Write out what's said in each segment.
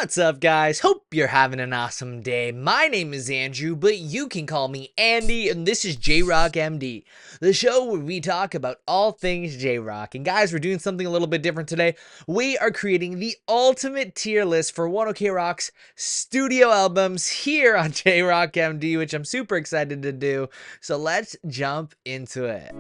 What's up, guys? Hope you're having an awesome day. My name is Andrew, but you can call me Andy, and this is J-Rock MD, the show where we talk about all things J-Rock. And guys, we're doing something a little bit different today. We are creating the ultimate tier list for One OK Rock's studio albums here on J-Rock MD, which I'm super excited to do. So let's jump into it.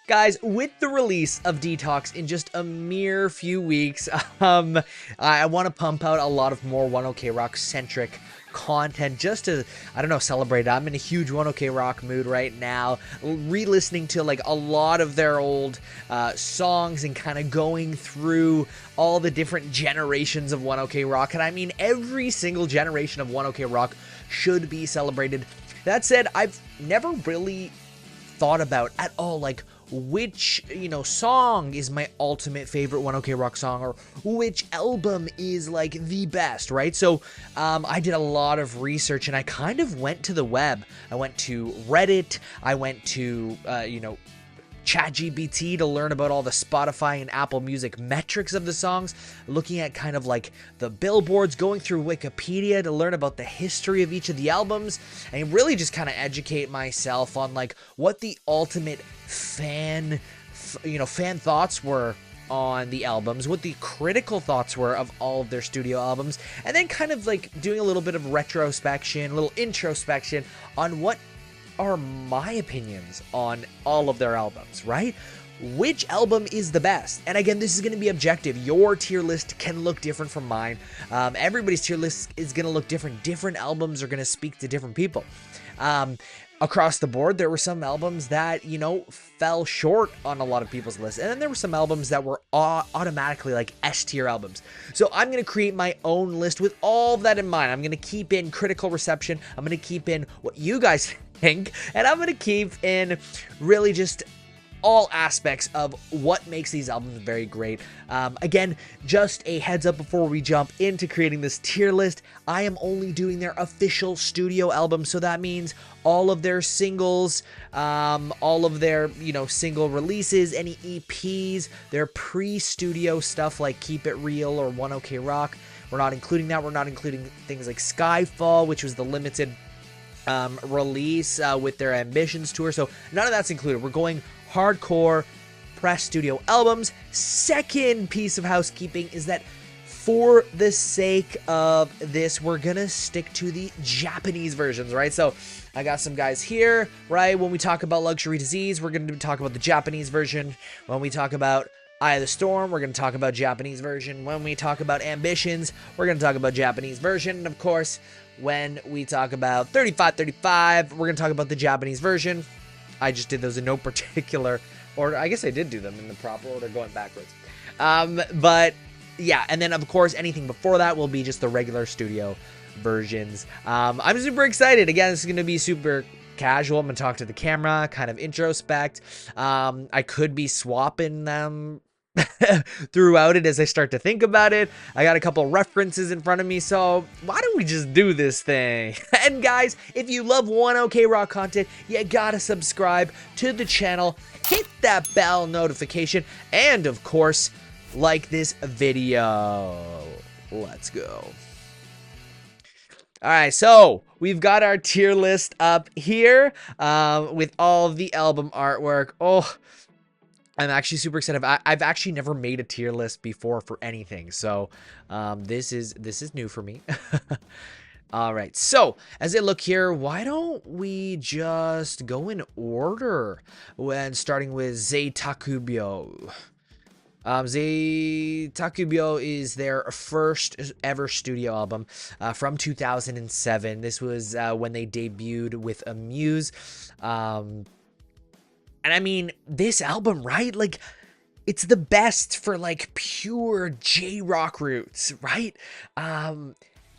Guys, with the release of Detox in just a mere few weeks, I want to pump out a lot of more One OK Rock centric content just to, I don't know, celebrate. I'm in a huge One OK Rock mood right now, re-listening to like a lot of their old songs and kind of going through all the different generations of One OK Rock. And I mean, every single generation of One OK Rock should be celebrated. That said, I've never really thought about at all like which, song is my ultimate favorite One OK Rock song, or which album is like the best, right? So I did a lot of research and I kind of went to the web. I went to Reddit, I went to ChatGPT to learn about all the Spotify and Apple Music metrics of the songs, looking at kind of like the billboards, going through Wikipedia to learn about the history of each of the albums, and really just kind of educate myself on like what the ultimate fan thoughts were on the albums, what the critical thoughts were of all of their studio albums, and then kind of like doing a little bit of retrospection, a little introspection on what are my opinions on all of their albums, right? Which album is the best? And again, this is going to be objective. Your tier list can look different from mine. Everybody's tier list is going to look different. Different albums are going to speak to different people. Across the board, there were some albums that, fell short on a lot of people's lists. And then there were some albums that were automatically like S-tier albums. So I'm going to create my own list with all of that in mind. I'm going to keep in critical reception. I'm going to keep in what you guys think. And I'm going to keep in really just all aspects of what makes these albums very great. Again, just a heads up before we jump into creating this tier list, I am only doing their official studio albums, so that means all of their singles, all of their, single releases, any EPs, their pre-studio stuff like Keep It Real or One OK Rock. We're not including that. We're not including things like Skyfall, which was the limited release with their Ambitions tour, so none of that's included. We're going hardcore press studio albums. Second piece of housekeeping is that for the sake of this, we're gonna stick to the Japanese versions, right? So I got some guys here, right? When we talk about Luxury Disease, we're gonna talk about the Japanese version. When we talk about Eye of the Storm, we're gonna talk about Japanese version. When we talk about Ambitions, we're gonna talk about Japanese version. And of course, when we talk about 3535, we're gonna talk about the Japanese version. I just did those in no particular order. I guess I did do them in the proper order, going backwards. But yeah, and then of course anything before that will be just the regular studio versions. I'm super excited. Again, this is going to be super casual. I'm going to talk to the camera, kind of introspect. I could be swapping them throughout it as I start to think about it. I got a couple references in front of me, so why don't we just do this thing? And guys, if you love One OK Rock content, you gotta subscribe to the channel, hit that bell notification, and of course, like this video. Let's go. Alright, so we've got our tier list up here with all of the album artwork. Oh, I'm actually super excited. I've actually never made a tier list before for anything, so this is new for me. All right, so as I look here, why don't we just go in order when starting with Zetaku. Zetaku is their first ever studio album from 2007. This was when they debuted with Amuse. And I mean, this album, right? Like, it's the best for like pure J-Rock roots, right? A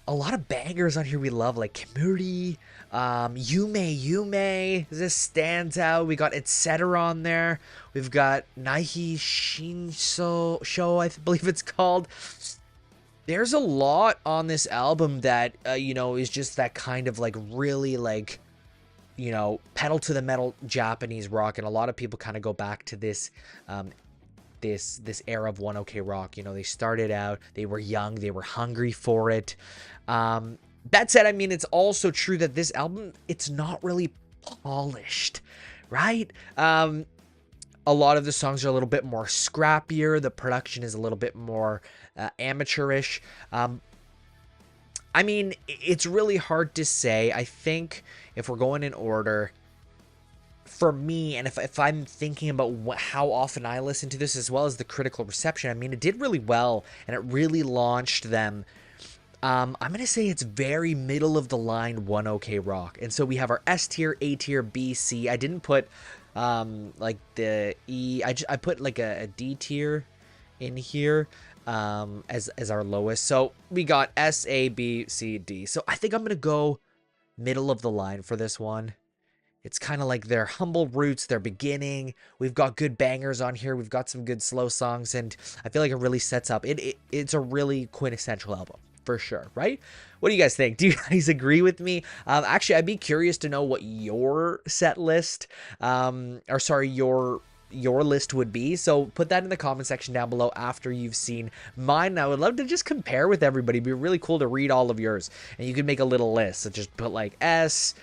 lot of bangers on here we love, like Kimuri, Yume. This stands out. We got Etc. on there. We've got Naihi Shinso Show, I believe it's called. There's a lot on this album that, is just that kind of like really like you know, pedal to the metal Japanese rock, and a lot of people kind of go back to this this era of One OK Rock. You know, they started out, they were young, they were hungry for it. That said, I mean, it's also true that this album, it's not really polished, right? A lot of the songs are a little bit more scrappier. The production is a little bit more amateurish. I mean, it's really hard to say. I think if we're going in order, for me, and if I'm thinking about how often I listen to this as well as the critical reception, I mean, it did really well, and it really launched them. I'm going to say it's very middle of the line One OK Rock. And so we have our S tier, A tier, B, C. I didn't put like the E. I put like a D tier in here as our lowest. So we got S, A, B, C, D. So I think I'm going to go middle of the line for this one. It's kind of like their humble roots, their beginning. We've got good bangers on here. We've got some good slow songs, and I feel like it really sets up. It's a really quintessential album, for sure, right? What do you guys think? Do you guys agree with me? Actually, I'd be curious to know what your set list, your list would be. So put that in the comment section down below after you've seen mine. I would love to just compare with everybody. It'd be really cool to read all of yours, and you could make a little list. So just put like S,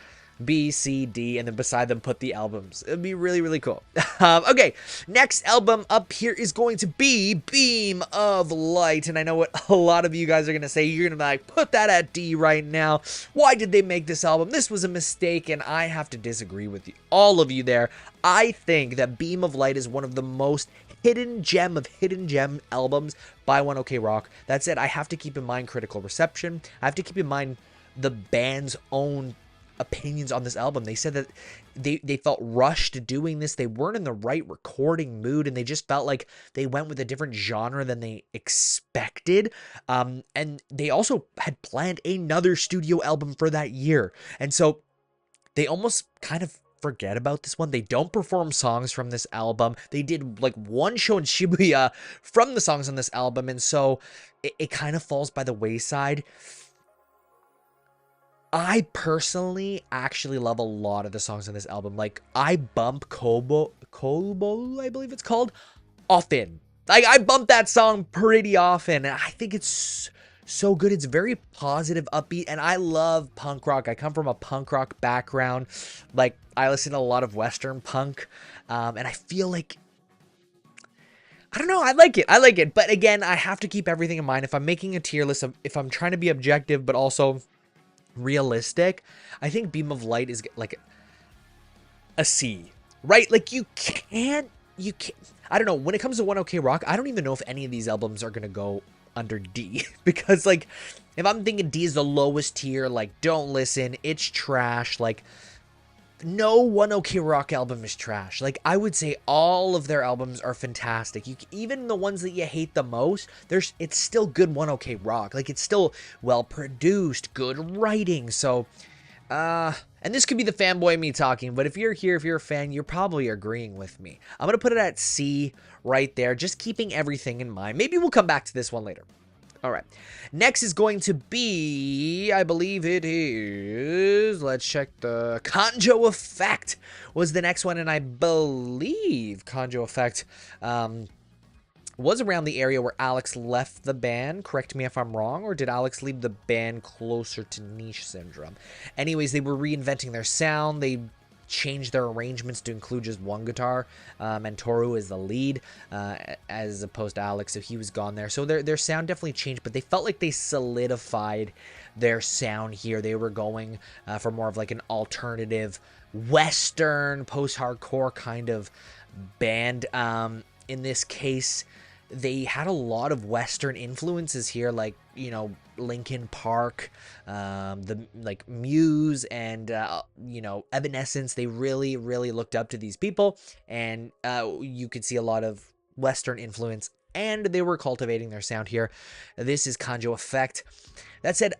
B, C, D, and then beside them put the albums. It'd be really, really cool. Okay, next album up here is going to be Beam of Light. And I know what a lot of you guys are going to say. You're going to be like, put that at D right now. Why did they make this album? This was a mistake, and I have to disagree with you, all of you there. I think that Beam of Light is one of the most hidden gem of hidden gem albums by One OK Rock. That said, I have to keep in mind critical reception. I have to keep in mind the band's own opinions on this album. They said that they felt rushed doing this. They weren't in the right recording mood, and they just felt like they went with a different genre than they expected. And they also had planned another studio album for that year, and so they almost kind of forget about this one. They don't perform songs from this album. They did like one show in Shibuya from the songs on this album, and so it kind of falls by the wayside. I personally actually love a lot of the songs on this album. Like, I bump Kobo, I believe it's called, often. Like, I bump that song pretty often, and I think it's so good. It's very positive, upbeat, and I love punk rock. I come from a punk rock background. Like, I listen to a lot of Western punk, and I feel like, I don't know, I like it. But again, I have to keep everything in mind. If I'm making a tier list, if I'm trying to be objective, but also realistic, I think Beam of Light is like a C, right? Like, you can't, I don't know, when it comes to One OK Rock, I don't even know if any of these albums are gonna go under D, because like, if I'm thinking D is the lowest tier, like, don't listen, it's trash, like, no One OK Rock album is trash. Like, I would say all of their albums are fantastic. Even the ones that you hate the most, it's still good One OK Rock. Like, it's still well produced, good writing. So, and this could be the fanboy me talking, but if you're here, if you're a fan, you're probably agreeing with me. I'm gonna put it at C right there, just keeping everything in mind. Maybe we'll come back to this one later. All right, next is going to be, I believe it is, let's check, the Kanjyo Effect was the next one, and I believe Kanjyo Effect was around the area where Alex left the band. Correct me if I'm wrong, or did Alex leave the band closer to Niche Syndrome? Anyways, they were reinventing their sound. They changed their arrangements to include just one guitar, and Toru is the lead, as opposed to Alex, so he was gone there. So their sound definitely changed, but they felt like they solidified their sound here. They were going for more of like an alternative Western post-hardcore kind of band. In this case, they had a lot of Western influences here, like, you know, Linkin Park, the like Muse, and you know, Evanescence. They really, really looked up to these people, and you could see a lot of Western influence, and they were cultivating their sound here. This is Kanjyo Effect. That said,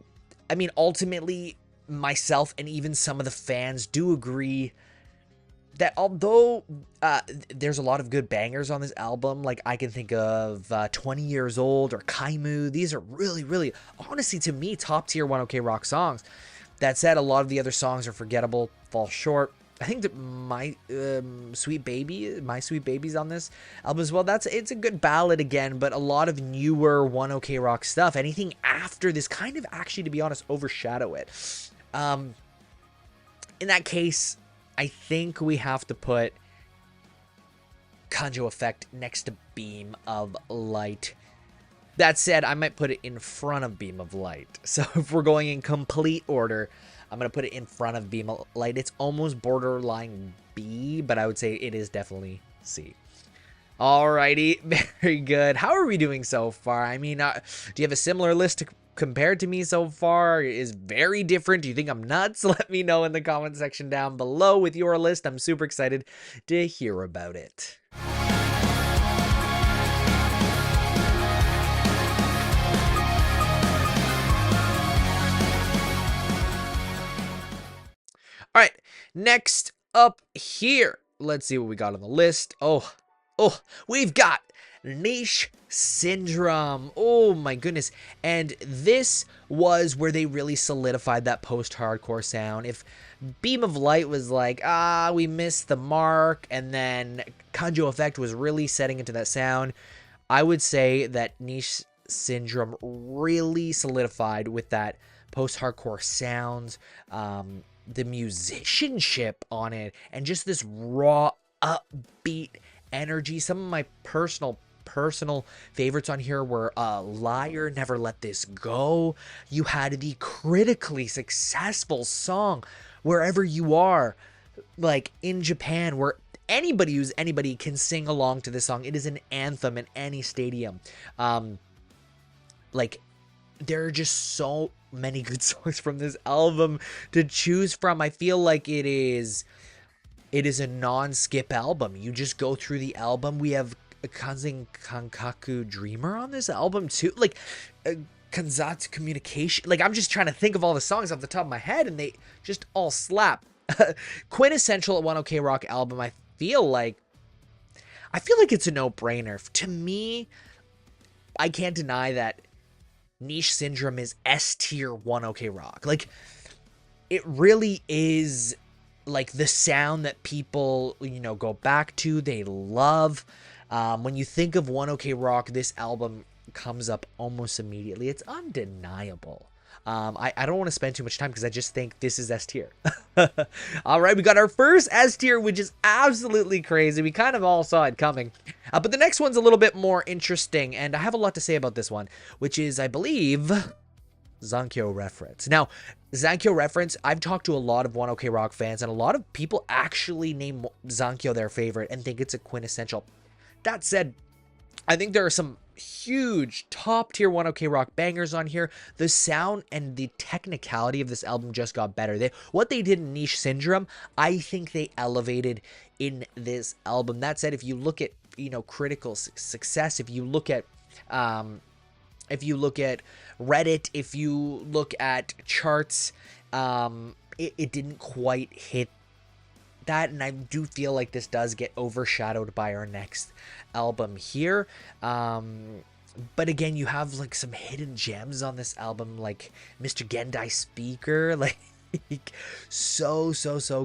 I mean, ultimately, myself and even some of the fans do agree that although there's a lot of good bangers on this album, like I can think of 20 Years Old or Kaimu, these are really, really, honestly, to me, top tier One OK Rock songs. That said, a lot of the other songs are forgettable, fall short. I think that My Sweet Baby's on this album as well. It's a good ballad again, but a lot of newer One OK Rock stuff. Anything after this kind of actually, to be honest, overshadow it. In that case, I think we have to put Kanjyo Effect next to Beam of Light. That said, I might put it in front of Beam of Light. So if we're going in complete order, I'm going to put it in front of Beam of Light. It's almost borderline B, but I would say it is definitely C. Alrighty, very good. How are we doing so far? I mean, do you have a similar list compared to me so far? Is very different? Do you think I'm nuts? Let me know in the comment section down below with your list. I'm super excited to hear about it. All right, next up here, let's see what we got on the list. Oh, we've got Niche Syndrome. Oh my goodness. And this was where they really solidified that post-hardcore sound. If Beam of Light was like, we missed the mark, and then Kanjyo Effect was really setting into that sound, I would say that Niche Syndrome really solidified with that post-hardcore sounds, the musicianship on it, and just this raw, upbeat energy. Some of my personal favorites on here were Liar, Never Let This Go. You had the critically successful song Wherever You Are, like in Japan, where anybody can sing along to this song. It is an anthem in any stadium. Like, there are just so many good songs from this album to choose from. I feel like it is a non-skip album. You just go through the album. We have Kanzen Kankaku Dreamer on this album too. Like Kanzatsu Communication. Like, I'm just trying to think of all the songs off the top of my head, and they just all slap. Quintessential One OK Rock album. I feel like it's a no-brainer. To me, I can't deny that Niche Syndrome is S tier One OK Rock. Like, it really is like the sound that people, go back to, they love. When you think of One OK Rock, this album comes up almost immediately. It's undeniable. I don't want to spend too much time because I just think this is S tier. All right, we got our first S tier, which is absolutely crazy. We kind of all saw it coming. But the next one's a little bit more interesting, and I have a lot to say about this one, which is, I believe, Zankyo reference. Now, Zankyo reference, I've talked to a lot of One OK Rock fans, and a lot of people actually name Zankyo their favorite and think it's a quintessential. That said, I think there are some huge top tier One OK Rock bangers on here. The sound and the technicality of this album just got better. What they did in Niche Syndrome, I think they elevated in this album. That said, if you look at critical success, if you look at Reddit, if you look at charts, it didn't quite hit that, and I do feel like this does get overshadowed by our next album here. But again, you have like some hidden gems on this album, like Mr. Gendai Speaker, like so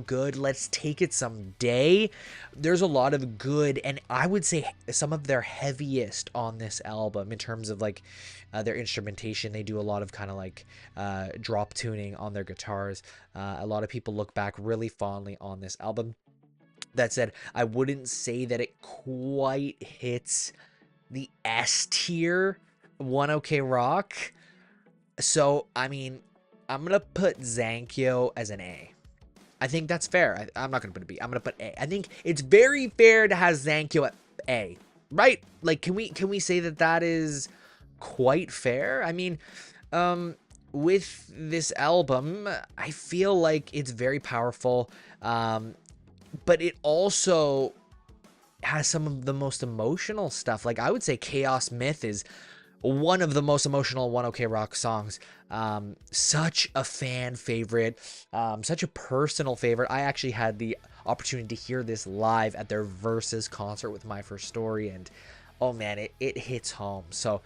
good. Let's Take It Someday. There's a lot of good, and I would say some of their heaviest on this album in terms of like their instrumentation. They do a lot of kind of like drop tuning on their guitars. A lot of people look back really fondly on this album. That said, I wouldn't say that it quite hits the S tier One OK Rock. So, I mean, I'm going to put Zankyo as an A. I think that's fair. I'm not going to put a B. I'm going to put A. I think it's very fair to have Zankyo at A, right? Like, can we say that is quite fair? I mean, with this album, I feel like it's very powerful, but it also has some of the most emotional stuff. Like, I would say Chaos Myth is one of the most emotional One OK Rock songs. Such a fan favorite, such a personal favorite. I actually had the opportunity to hear this live at their Versus concert with My First Story, and oh man, it hits home. So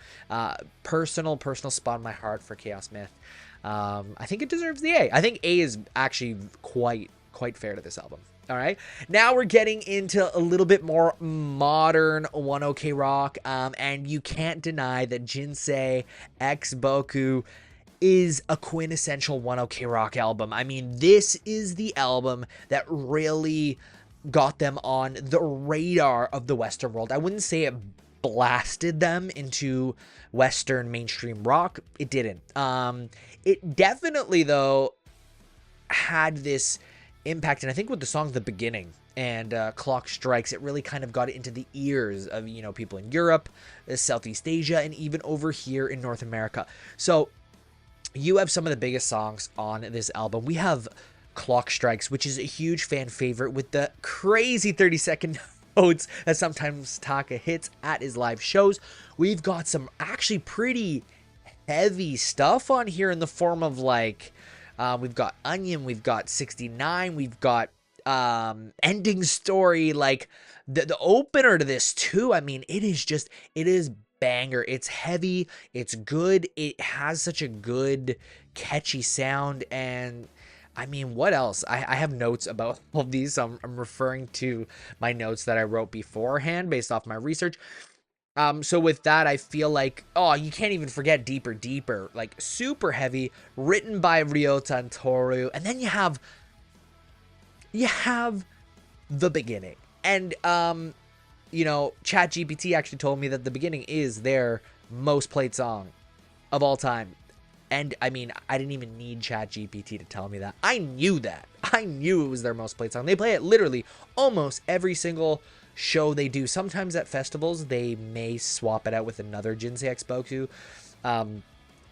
personal spot in my heart for Chaos Myth. I think it deserves the A. I think A is actually quite fair to this album. All right, now we're getting into a little bit more modern ONE OK Rock, and you can't deny that Jinsei x Boku is a quintessential ONE OK Rock album. I mean, this is the album that really got them on the radar of the Western world. I wouldn't say it blasted them into Western mainstream rock. It didn't. It definitely, though, had this impact, and I think with the song The Beginning and Clock Strikes, it really kind of got into the ears of, you know, people in Europe, Southeast Asia, and even over here in North America. So you have some of the biggest songs on this album. We have Clock Strikes, which is a huge fan favorite with the crazy 30-second notes that sometimes Taka hits at his live shows. We've got some actually pretty heavy stuff on here in the form of like we've got Onion, we've got 69, we've got Ending Story, like the opener to this too. I mean, it is banger. It's heavy, it's good, it has such a good catchy sound. And I mean, what else? I have notes about all of these, so I'm referring to my notes that I wrote beforehand based off my research. So with that, I feel like, oh, you can't even forget Deeper Deeper, like super heavy, written by Ryota and Toru. And then you have The Beginning. And, you know, ChatGPT actually told me that The Beginning is their most played song of all time. And I mean, I didn't even need ChatGPT to tell me that. I knew that. I knew it was their most played song. They play it literally almost every single show they do. Sometimes at festivals they may swap it out with another Jinsei x Boku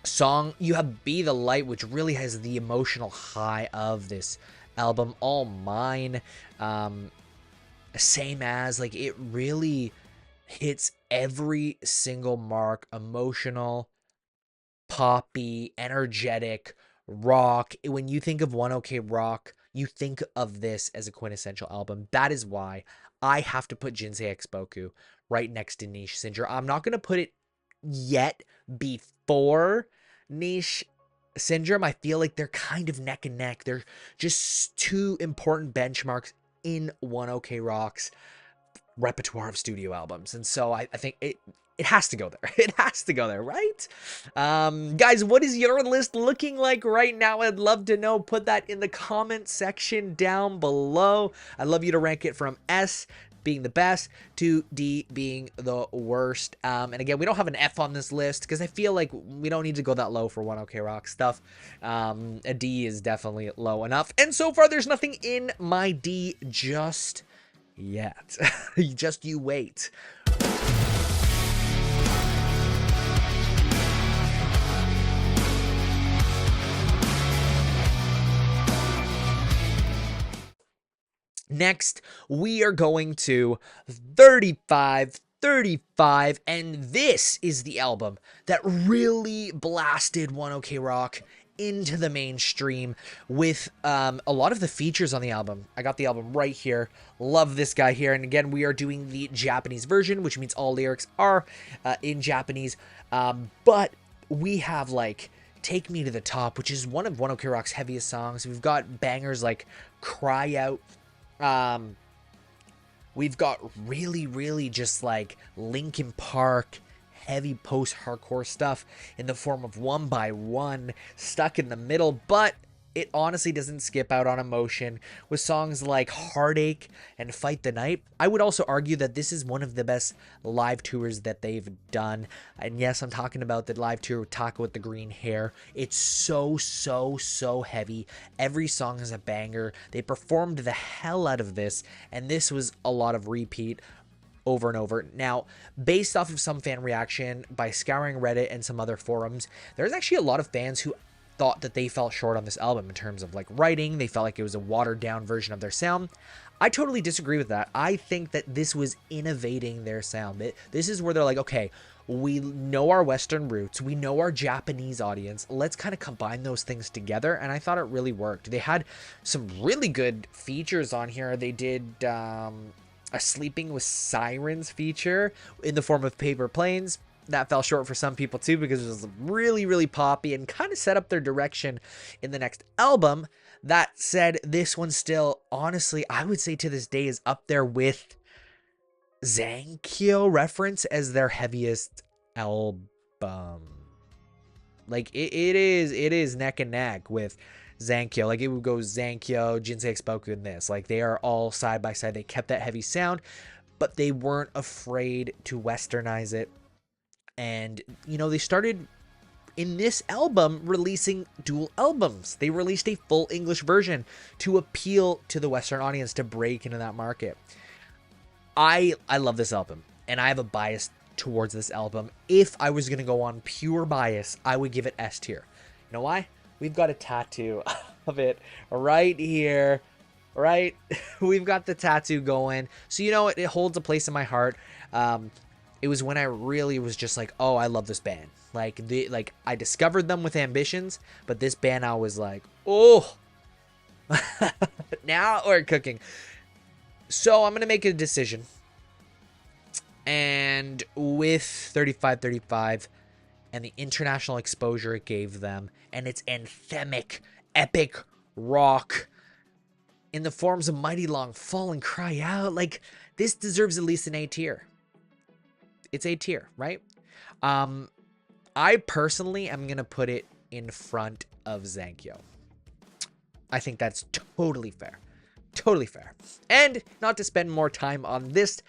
song. You have Be the Light, which really has the emotional high of this album. All Mine, same as, like, it really hits every single mark. Emotional, poppy, energetic, rock. When you think of ONE OK Rock, you think of this as a quintessential album. That is why I have to put Jinsei x Boku right next to Niche Syndrome. I'm not going to put it yet before Niche Syndrome. I feel like they're kind of neck and neck. They're just two important benchmarks in ONE OK Rock's repertoire of studio albums. And so I think it has to go there. It has to go there, right? Guys, what is your list looking like right now? I'd love to know. Put that in the comment section down below. I'd love you to rank it from S being the best to D being the worst. And again, we don't have an F on this list because I feel like we don't need to go that low for ONE OK Rock stuff. A D is definitely low enough. And so far, there's nothing in my D just yet. Just you wait. Next, we are going to 35, and this is the album that really blasted ONE OK Rock into the mainstream with a lot of the features on the album. I got the album right here. Love this guy here. And again, we are doing the Japanese version, which means all lyrics are in Japanese. But we have, like, Take Me to the Top, which is one of ONE OK Rock's heaviest songs. We've got bangers like Cry Out. We've got really just like Linkin Park, heavy post-hardcore stuff in the form of One by One, Stuck in the Middle, but it honestly doesn't skip out on emotion with songs like Heartache and Fight the Night. I would also argue that this is one of the best live tours that they've done. And yes, I'm talking about the live tour with Taka with the green hair. It's so heavy. Every song is a banger. They performed the hell out of this, and this was a lot of repeat over and over. Now, based off of some fan reaction by scouring Reddit and some other forums, there's actually a lot of fans who thought that they fell short on this album in terms of like writing. They felt like it was a watered down version of their sound. I totally disagree with that. I think that this was innovating their sound. This is where they're like, okay, we know our Western roots, we know our Japanese audience, let's kind of combine those things together, and I thought it really worked. They had some really good features on here. They did a Sleeping with Sirens feature in the form of Paper Planes. that fell short for some people too, because it was really, really poppy and kind of set up their direction in the next album. That said, this one still, honestly, I would say to this day is up there with Zankyo reference as their heaviest album. Like it is neck and neck with Zankyo. Like it would go Zankyo, Jinsei X Boku, and this. Like they are all side by side. They kept that heavy sound, but they weren't afraid to westernize it. And you know, they started in this album releasing dual albums. They released a full English version to appeal to the Western audience, to break into that market. I love this album, and I have a bias towards this album. If I was going to go on pure bias, I would give it S tier. You know why? We've got a tattoo of it right here, right? We've got the tattoo going. So, you know, it holds a place in my heart. It was when I really was just like, oh, I love this band. Like, I discovered them with Ambitions, but this band, I was like, oh, now we're cooking. So I'm going to make a decision. And with 3535 and the international exposure it gave them, and its anthemic, epic rock in the forms of Mighty Long Fall and Cry Out, like, this deserves at least an A tier. It's A tier, right? I personally am going to put it in front of Zankyo. I think that's totally fair. Totally fair. And not to spend more time on this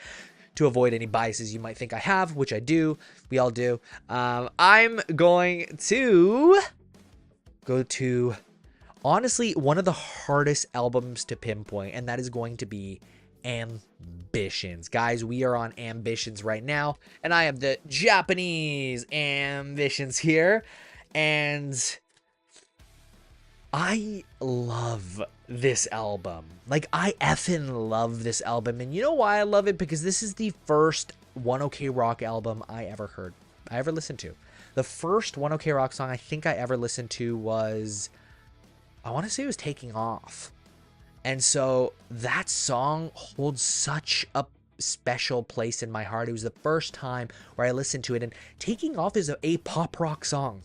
to avoid any biases you might think I have, which I do. We all do. I'm going to go to, honestly, one of the hardest albums to pinpoint, and that is going to be Ambitions. Guys, we are on Ambitions right now, and I have the Japanese Ambitions here, and I love this album. Like, I effing love this album. And you know why I love it? Because this is the first One OK Rock album I ever heard. I ever listened to. The first One OK Rock song I think I ever listened to was, I want to say it was Taking Off. And so that song holds such a special place in my heart. It was the first time where I listened to it. And Taking Off is a pop rock song.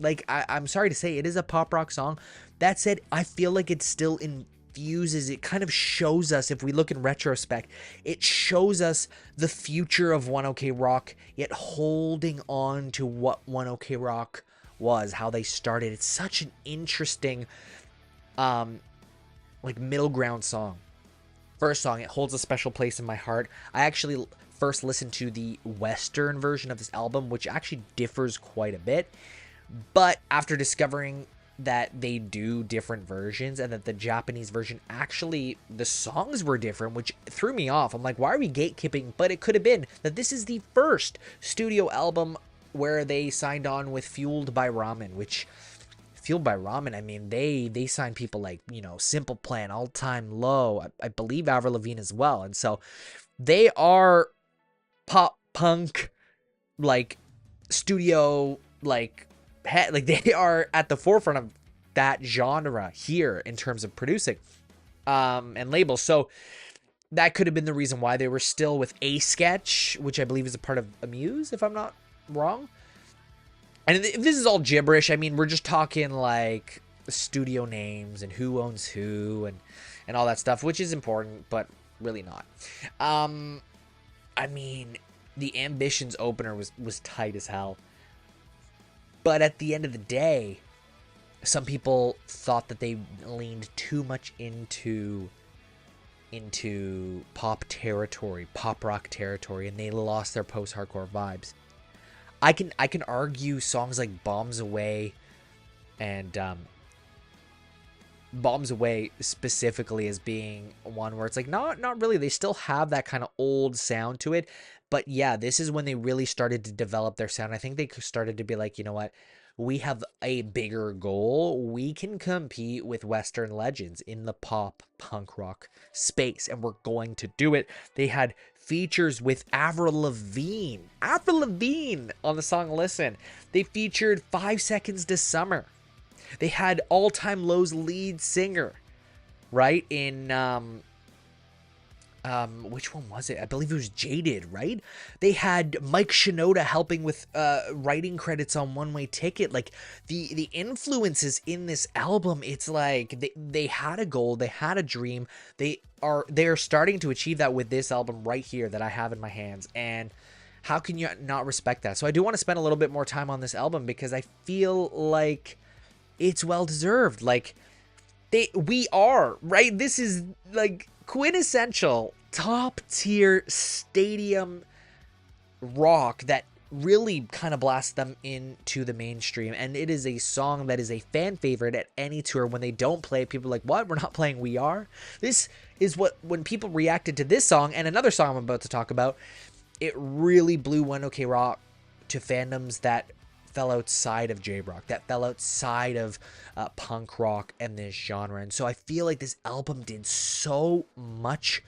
Like, I'm sorry to say, it is a pop rock song. That said, I feel like it still infuses, it kind of shows us, if we look in retrospect, it shows us the future of One OK Rock, yet holding on to what One OK Rock was, how they started. It's such an interesting, like, middle ground song. First song, it holds a special place in my heart. I actually first listened to the Western version of this album, which actually differs quite a bit. But after discovering that they do different versions and that the Japanese version, actually, the songs were different, which threw me off. I'm like, why are we gatekeeping? But it could have been that this is the first studio album where they signed on with Fueled by Ramen, which, Fueled by Ramen, I mean, they signed people like, you know, Simple Plan, All Time Low, I believe Avril Lavigne as well. And so they are pop punk, like, studio, like they are at the forefront of that genre here in terms of producing and labels. So that could have been the reason why they were still with A Sketch, which I believe is a part of Amuse, if I'm not wrong. And if this is all gibberish, I mean, we're just talking like studio names and who owns who and all that stuff, which is important, but really not. I mean, the Ambitions opener was tight as hell. But at the end of the day, some people thought that they leaned too much into pop territory, pop rock territory, and they lost their post-hardcore vibes. I can argue songs like Bombs Away and Bombs Away specifically as being one where it's like not really. They still have that kind of old sound to it. But yeah, this is when they really started to develop their sound. I think they started to be like, you know what? We have a bigger goal. We can compete with Western legends in the pop punk rock space, and we're going to do it. They had features with Avril Lavigne on the song Listen. They featured 5 Seconds to Summer. They had All Time Low's lead singer, right, in which one was it? I believe it was Jaded, right? They had Mike Shinoda helping with writing credits on One Way Ticket. Like the influences in this album, it's like they had a goal, they had a dream. They're starting to achieve that with this album right here that I have in my hands. And how can you not respect that? So I do want to spend a little bit more time on this album because I feel like it's well deserved. Like we are, right? This is like quintessential top tier stadium rock that really kind of blasts them into the mainstream. And it is a song that is a fan favorite at any tour. When they don't play, people are like, what? We're not playing We Are? This is what, when people reacted to this song and another song I'm about to talk about, it really blew One OK Rock to fandoms that fell outside of J-Rock, that fell outside of punk rock and this genre. And so I feel like this album did so much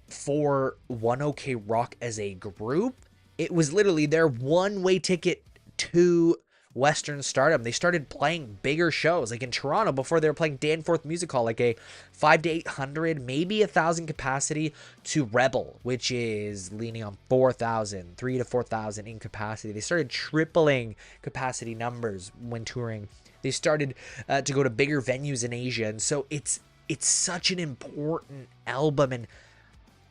for One OK Rock as a group. It was literally their one-way ticket to Western stardom. They started playing bigger shows, like in Toronto before they were playing Danforth Music Hall, like a 500 to 800, maybe 1,000 capacity, to Rebel, which is leaning on 4,000, 3,000 to 4,000 in capacity. They started tripling capacity numbers when touring. They started to go to bigger venues in Asia, and so it's such an important album. And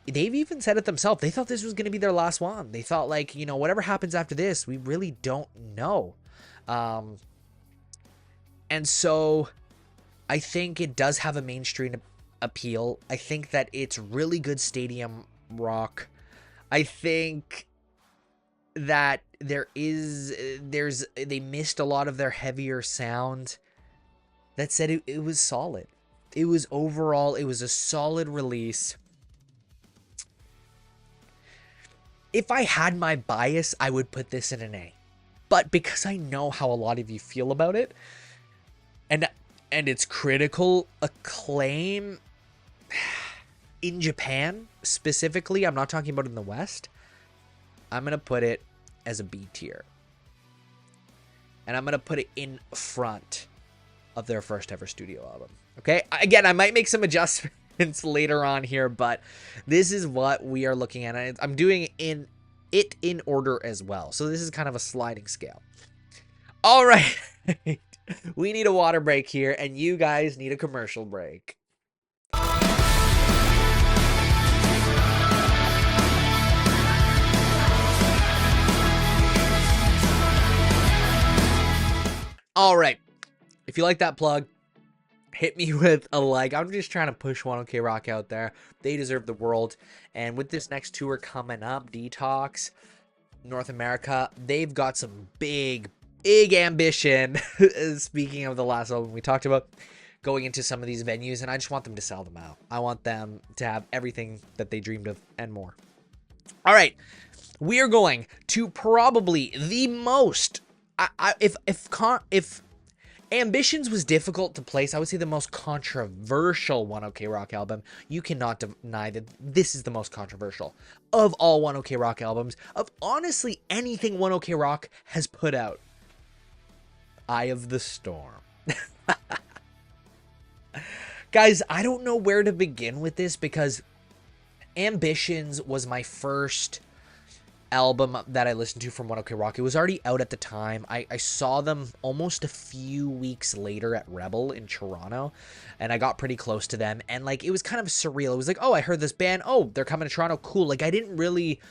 they've even said it themselves. They thought this was going to be their last one. They thought, like, you know, whatever happens after this, we really don't know. And so I think it does have a mainstream appeal. I think that it's really good stadium rock. I think that they missed a lot of their heavier sound. That said, it was solid. It was a solid release. If I had my bias, I would put this in an A. But because I know how a lot of you feel about it, and its critical acclaim in Japan specifically, I'm not talking about in the West, I'm going to put it as a B tier. And I'm going to put it in front of their first ever studio album. Okay? Again, I might make some adjustments later on here, but this is what we are looking at. I'm doing it in order as well. So this is kind of a sliding scale. All right. We need a water break here, and you guys need a commercial break. All right. If you like that plug, hit me with a like. I'm just trying to push One OK Rock out there. They deserve the world. And with this next tour coming up, Detox, North America, they've got some big ambition. Speaking of the last album we talked about, going into some of these venues, and I just want them to sell them out. I want them to have everything that they dreamed of and more. All right. We are going to probably the most... If Ambitions was difficult to place, I would say the most controversial One OK Rock album. You cannot deny that this is the most controversial of all One OK Rock albums, of honestly anything One OK Rock has put out. Eye of the Storm. Guys, I don't know where to begin with this because Ambitions was my first album that I listened to from One OK Rock. It was already out at the time. I saw them almost a few weeks later at Rebel in Toronto, and I got pretty close to them, and like it was kind of surreal. It was like, oh, I heard this band, oh, they're coming to Toronto, cool. Like I didn't really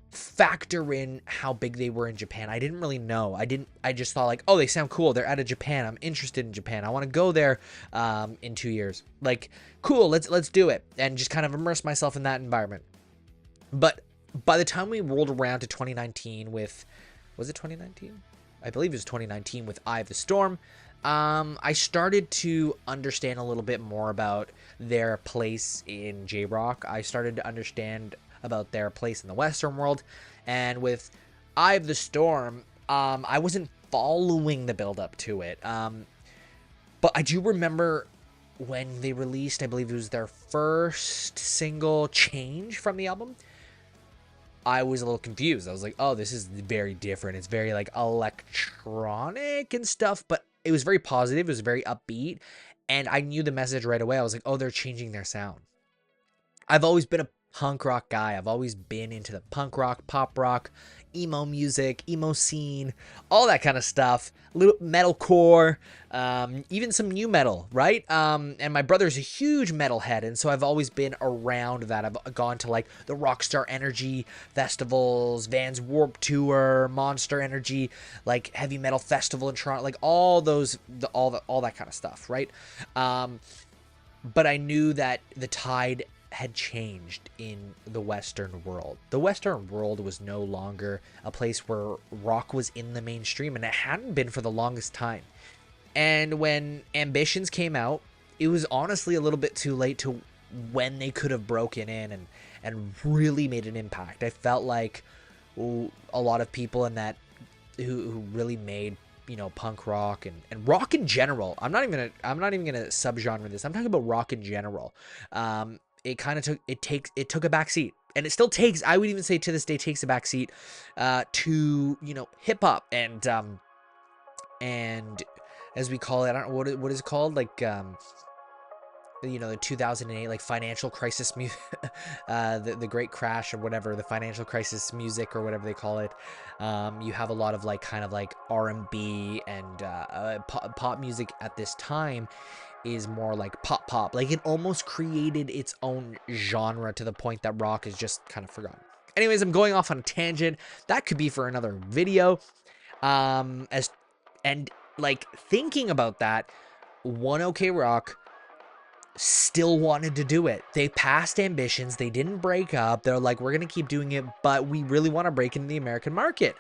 factor in how big they were in Japan. I didn't really know. I just thought like, oh, they sound cool, they're out of Japan, I'm interested in Japan, I want to go there in 2 years. Like, cool, let's do it, and just kind of immerse myself in that environment. But by the time we rolled around to 2019 with, was it 2019? I believe it was 2019 with Eye of the Storm. I started to understand a little bit more about their place in J-Rock. I started to understand about their place in the Western world. And with Eye of the Storm, I wasn't following the build up to it. But I do remember when they released, I believe it was their first single, Change, from the album. I was a little confused. I was like, oh, this is very different. It's very like electronic and stuff, but it was very positive. It was very upbeat. And I knew the message right away. I was like, oh, they're changing their sound. I've always been punk rock guy. I've always been into the punk rock, pop rock, emo music, emo scene, all that kind of stuff. Little metalcore, even some new metal, right? And my brother's a huge metalhead, and so I've always been around that. I've gone to like the Rockstar Energy festivals, Vans Warped Tour, Monster Energy, like Heavy Metal Festival in Toronto, like all those, all that kind of stuff, right? But I knew that the tide had changed in the Western world. The Western world was no longer a place where rock was in the mainstream, and it hadn't been for the longest time. And when Ambitions came out, it was honestly a little bit too late to when they could have broken in and really made an impact. I felt like a lot of people in that who really made, you know, punk rock and rock in general. I'm not even gonna subgenre this. I'm talking about rock in general. It kind of took a back seat, and it still takes, I would even say to this day, takes a back seat to, you know, hip hop and as we call it, I don't know what is it called, like you know, the 2008 like financial crisis music, the great crash or whatever, the financial crisis music or whatever they call it. You have a lot of like kind of like R&B and pop music at this time is more like pop. Like it almost created its own genre to the point that rock is just kind of forgotten. Anyways, I'm going off on a tangent. That could be for another video. And like thinking about that, One OK Rock still wanted to do it. They passed Ambitions. They didn't break up. They're like, we're going to keep doing it, but we really want to break into the American market.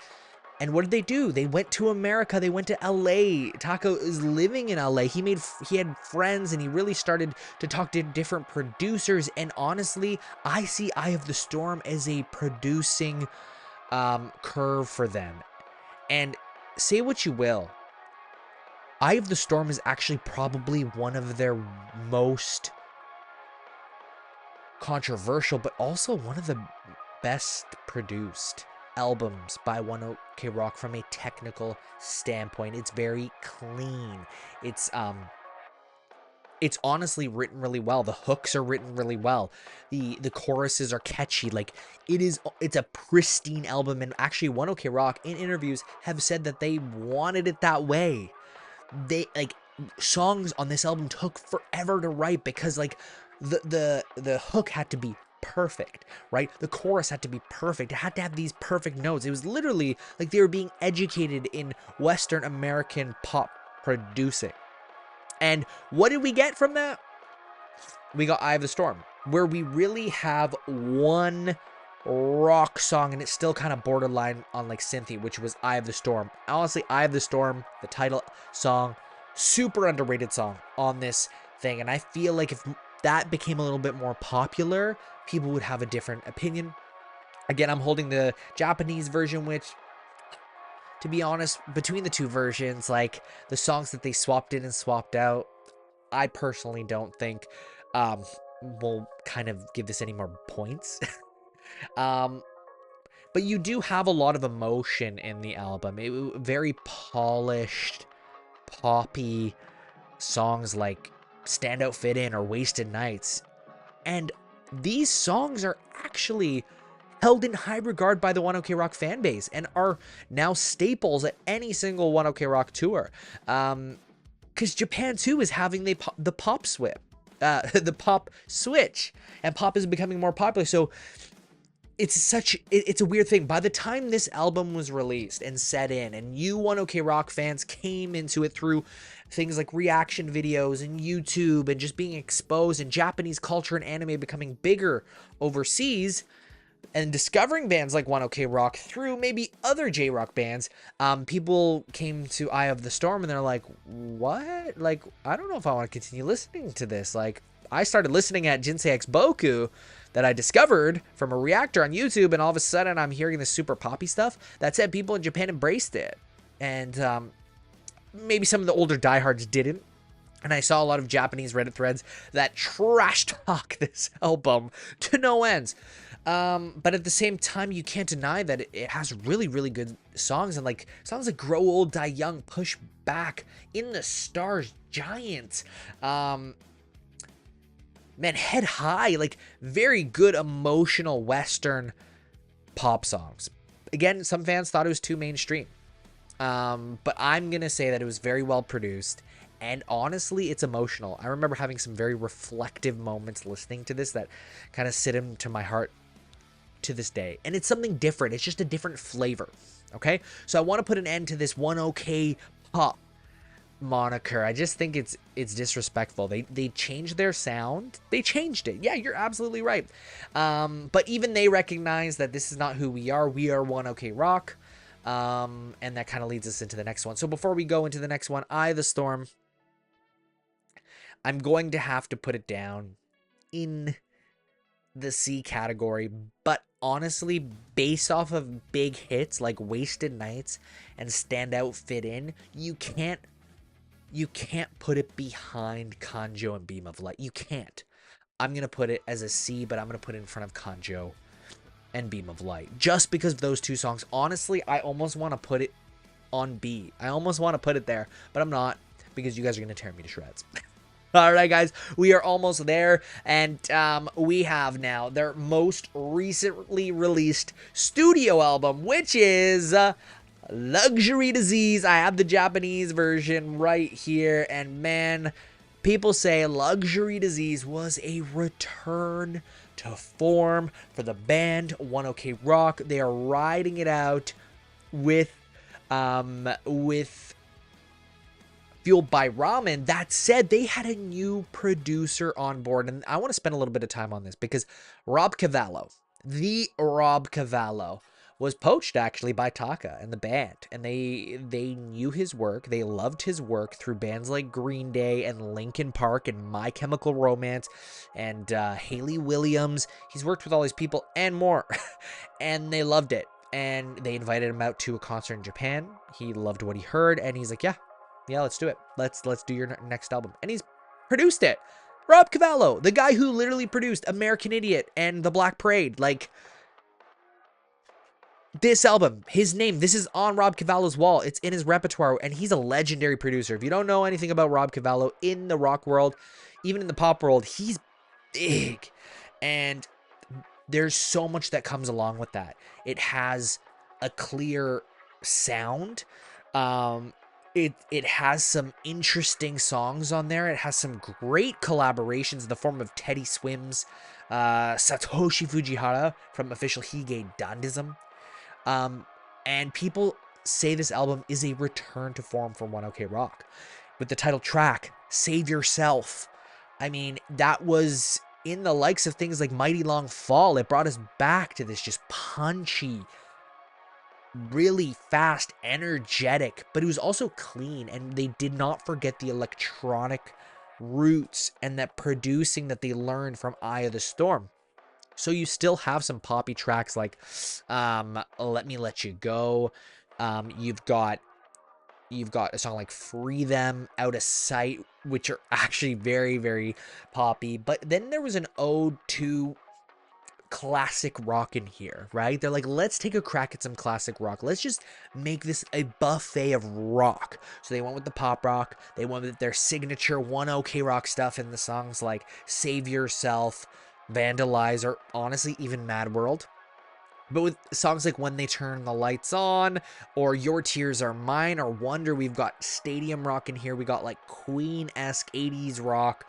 And what did they do? They went to America. They went to LA. Taka is living in LA. He had friends, and he really started to talk to different producers. And honestly, I see Eye of the Storm as a producing curve for them. And say what you will, Eye of the Storm is actually probably one of their most controversial, but also one of the best produced albums by One OK Rock from a technical standpoint. It's very clean. It's honestly written really well. The hooks are written really well. The choruses are catchy. Like it's a pristine album. And actually One OK Rock in interviews have said that they wanted it that way. They like songs on this album took forever to write because like the hook had to be perfect, right? The chorus had to be perfect. It had to have these perfect notes. It was literally like they were being educated in Western American pop producing. And what did we get from that? We got Eye of the Storm, where we really have one rock song, and it's still kind of borderline on like synthy, which was Eye of the Storm. Honestly, Eye of the Storm, the title song, super underrated song on this thing. And I feel like if that became a little bit more popular, people would have a different opinion. Again, I'm holding the Japanese version, which, to be honest, between the two versions, like the songs that they swapped in and swapped out, I personally don't think will kind of give this any more points. But you do have a lot of emotion in the album. Very polished, poppy songs like Standout Fit In or Wasted Nights. And these songs are actually held in high regard by the One OK Rock fan base and are now staples at any single One OK Rock tour. Because Japan too is having the pop switch. The pop switch. And pop is becoming more popular. So it's a weird thing. By the time this album was released and set in, and you One OK Rock fans came into it through things like reaction videos and YouTube and just being exposed, and Japanese culture and anime becoming bigger overseas, and discovering bands like One OK Rock through maybe other J-Rock bands, people came to Eye of the Storm and they're like, what? Like, I don't know if I want to continue listening to this. Like, I started listening at Jinsei X Boku that I discovered from a reactor on YouTube, and all of a sudden I'm hearing this super poppy stuff. That said, people in Japan embraced it. And maybe some of the older diehards didn't. And I saw a lot of Japanese Reddit threads that trash talk this album to no ends. But at the same time, you can't deny that it has really, really good songs. And like songs like Grow Old, Die Young, Push Back, In the Stars, Giant. man, head high, like very good emotional Western pop songs. Again, some fans thought it was too mainstream. But I'm going to say that it was very well produced. And honestly, it's emotional. I remember having some very reflective moments listening to this that kind of sit into my heart to this day. And it's something different. It's just a different flavor. Okay? So I want to put an end to this one OK pop moniker. I just think it's disrespectful. They changed their sound. They changed it. Yeah, you're absolutely right. But even they recognize that this is not who we are. We are one OK Rock. And that kind of leads us into the next one. So before we go into the next one, Eye of the Storm, I'm going to have to put it down in the C category, but honestly, based off of big hits like Wasted Nights and Standout Fit In, you can't put it behind Kanjyo and Beam of Light. You can't. I'm going to put it as a C, but I'm going to put it in front of Kanjyo and Beam of Light, just because of those two songs. Honestly, I almost want to put it on B. I almost want to put it there, but I'm not, because you guys are going to tear me to shreds. All right, guys, we are almost there, and we have now their most recently released studio album, which is Luxury Disease. I have the Japanese version right here, and man, people say Luxury Disease was a return to form for the band One OK Rock. They are riding it out with Fueled by Ramen. That said, they had a new producer on board, and I want to spend a little bit of time on this because Rob Cavallo, the Rob Cavallo, was poached actually by Taka and the band, and they knew his work. They loved his work through bands like Green Day and Linkin Park and My Chemical Romance and Hayley Williams. He's worked with all these people and more, and they loved it. And they invited him out to a concert in Japan. He loved what he heard, and he's like, yeah, let's do it. Let's do your next album. And he's produced it. Rob Cavallo, the guy who literally produced American Idiot and The Black Parade. Like, this album, his name, this is on Rob Cavallo's wall. It's in his repertoire, and he's a legendary producer. If you don't know anything about Rob Cavallo in the rock world, even in the pop world, he's big. And there's so much that comes along with that. It has a clear sound. It has some interesting songs on there. It has some great collaborations in the form of Teddy Swims, Satoshi Fujihara from Official Hige Dandism. And people say this album is a return to form for One OK Rock. With the title track, Save Yourself. I mean, that was in the likes of things like Mighty Long Fall. It brought us back to this just punchy, really fast, energetic, but it was also clean, and they did not forget the electronic roots and that producing that they learned from Eye of the Storm. So you still have some poppy tracks like Let Me Let You Go. You've got a song like Free Them, Out of Sight, which are actually very, very poppy. But then there was an ode to classic rock in here, right? They're like, let's take a crack at some classic rock. Let's just make this a buffet of rock. So they went with the pop rock. They went with their signature One OK Rock stuff in the songs like Save Yourself, Vandalize, or honestly even Mad World. But with songs like When They Turn the Lights On, or Your Tears Are Mine, or Wonder, we've got stadium rock in here. We got like Queen-esque 80s rock.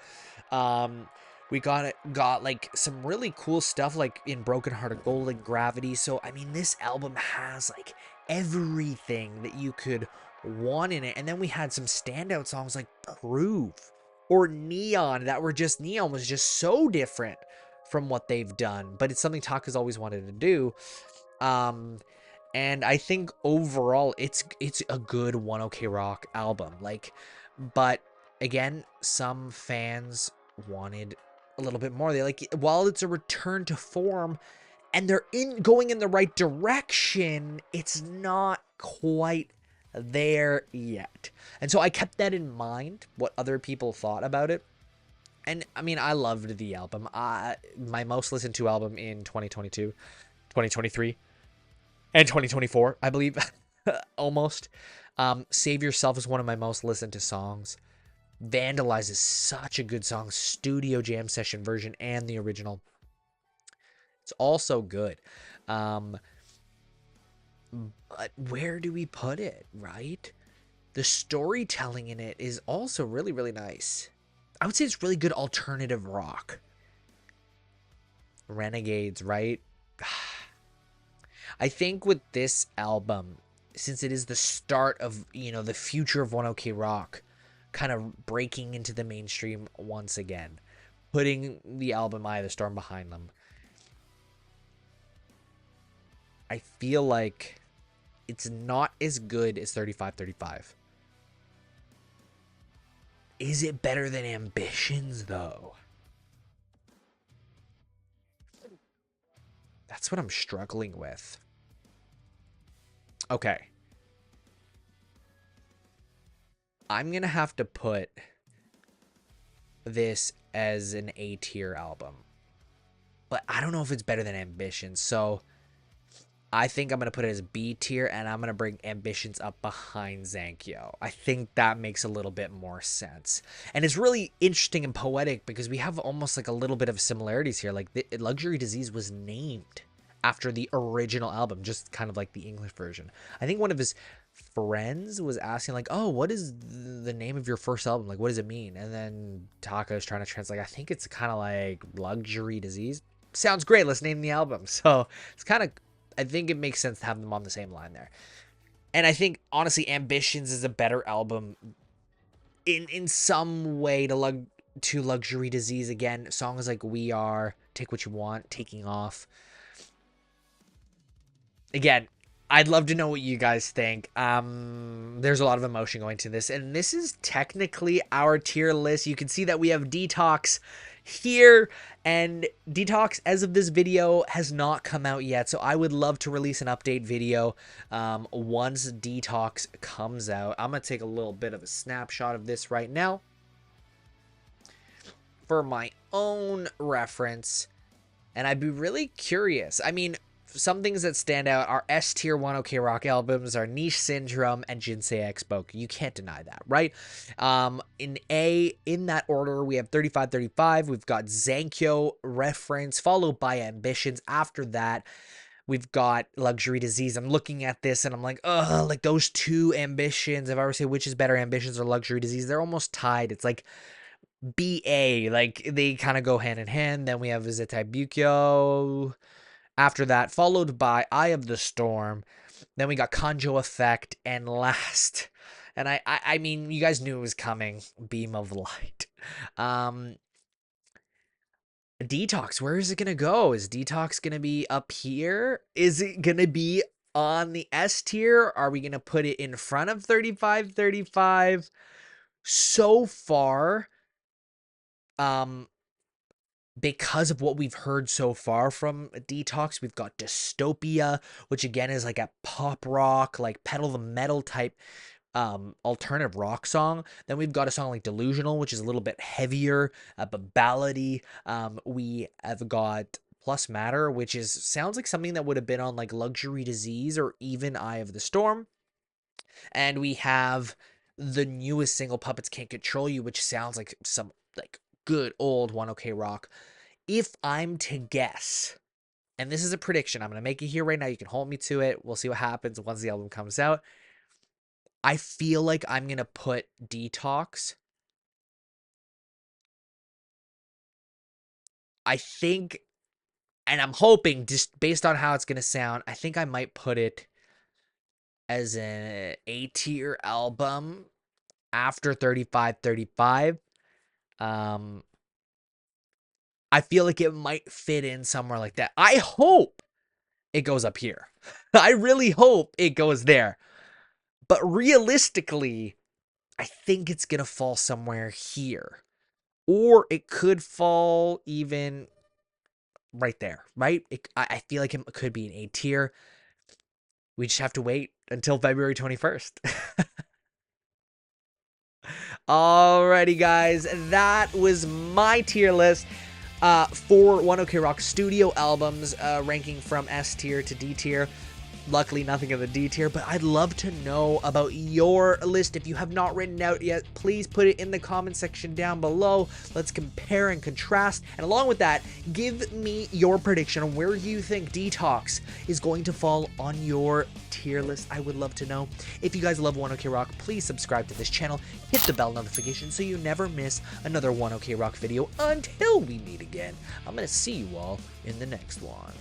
We got like some really cool stuff like in Broken Hearted Gold and Gravity. So, I mean, this album has like everything that you could want in it. And then we had some standout songs like Prove or Neon that were just, Neon was just so different from what they've done. But it's something Taka's always wanted to do. And I think overall it's a good One OK Rock album. Like, but again, some fans wanted a little bit more. They like, while it's a return to form and they're going in the right direction, it's not quite there yet. And so I kept that in mind, what other people thought about it. And I mean, I loved the album. My most listened to album in 2022, 2023, and 2024, I believe. Almost. Save Yourself is one of my most listened to songs. Vandalize is such a good song. Studio jam session version and the original. It's also good. But where do we put it, right? The storytelling in it is also really, really nice. I would say it's really good alternative rock. Renegades, right? I think with this album, since it is the start of, the future of One OK Rock, kind of breaking into the mainstream once again, putting the album Eye of the Storm behind them, I feel like it's not as good as 3535. Is it better than Ambitions, though? That's what I'm struggling with. Okay. I'm going to have to put this as an A tier album. But I don't know if it's better than Ambitions. So I think I'm going to put it as B tier, and I'm going to bring Ambitions up behind Zankyo. I think that makes a little bit more sense. And it's really interesting and poetic because we have almost like a little bit of similarities here. Like, the Luxury Disease was named after the original album, just kind of like the English version. I think one of his friends was asking, like, oh, what is the name of your first album? Like, what does it mean? And then Taka is trying to translate, I think it's kind of like Luxury Disease. Sounds great. Let's name the album. So it's kind of, I think it makes sense to have them on the same line there. And I think, honestly, Ambitions is a better album in some way to Luxury Disease. Again, songs like We Are, Take What You Want, Taking Off. Again, I'd love to know what you guys think. There's a lot of emotion going to this. And this is technically our tier list. You can see that we have Detox here, and Detox, as of this video, has not come out yet, so I would love to release an update video once Detox comes out. I'm gonna take a little bit of a snapshot of this right now for my own reference, and I'd be really curious. I mean, some things that stand out are S tier One OK Rock albums are Niche Syndrome and Jinsei X Boku. You can't deny that, right? In that order, we have 3535. We've got Zankyo reference, followed by Ambitions. After that, we've got Luxury Disease. I'm looking at this and I'm like, ugh, like those two Ambitions. If I were to say which is better, Ambitions or Luxury Disease, they're almost tied. It's like BA, like they kind of go hand in hand. Then we have Zetaku. After that, followed by Eye of the Storm. Then we got Kanjyo Effect. And last, and I mean, you guys knew it was coming, Beam of Light. Detox, where is it going to go? Is Detox going to be up here? Is it going to be on the S tier? Are we going to put it in front of 3535? So far, because of what we've heard so far from Detox, we've got Dystopia, which again is like a pop rock, like pedal the metal type alternative rock song. Then we've got a song like Delusional, which is a little bit heavier, but ballady. We have got Plus Matter, which sounds like something that would have been on like Luxury Disease or even Eye of the Storm. And we have the newest single, Puppets Can't Control You, which sounds like some like good old One OK Rock. If I'm to guess, and this is a prediction, I'm going to make it here right now. You can hold me to it. We'll see what happens once the album comes out. I feel like I'm going to put Detox. I think, and I'm hoping, just based on how it's going to sound, I think I might put it as an A tier album after 3535. I feel like it might fit in somewhere like that. I hope it goes up here. I really hope it goes there. But realistically, I think it's going to fall somewhere here. Or it could fall even right there, right? I feel like it could be an A tier. We just have to wait until February 21st. Alrighty, guys. That was my tier list. For One OK Rock studio albums, ranking from S tier to D tier. Luckily, nothing in the D tier, but I'd love to know about your list. If you have not written it out yet, please put it in the comment section down below. Let's compare and contrast. And along with that, give me your prediction on where you think Detox is going to fall on your tier list. I would love to know. If you guys love One OK Rock, please subscribe to this channel. Hit the bell notification so you never miss another One OK Rock video. Until we meet again, I'm going to see you all in the next one.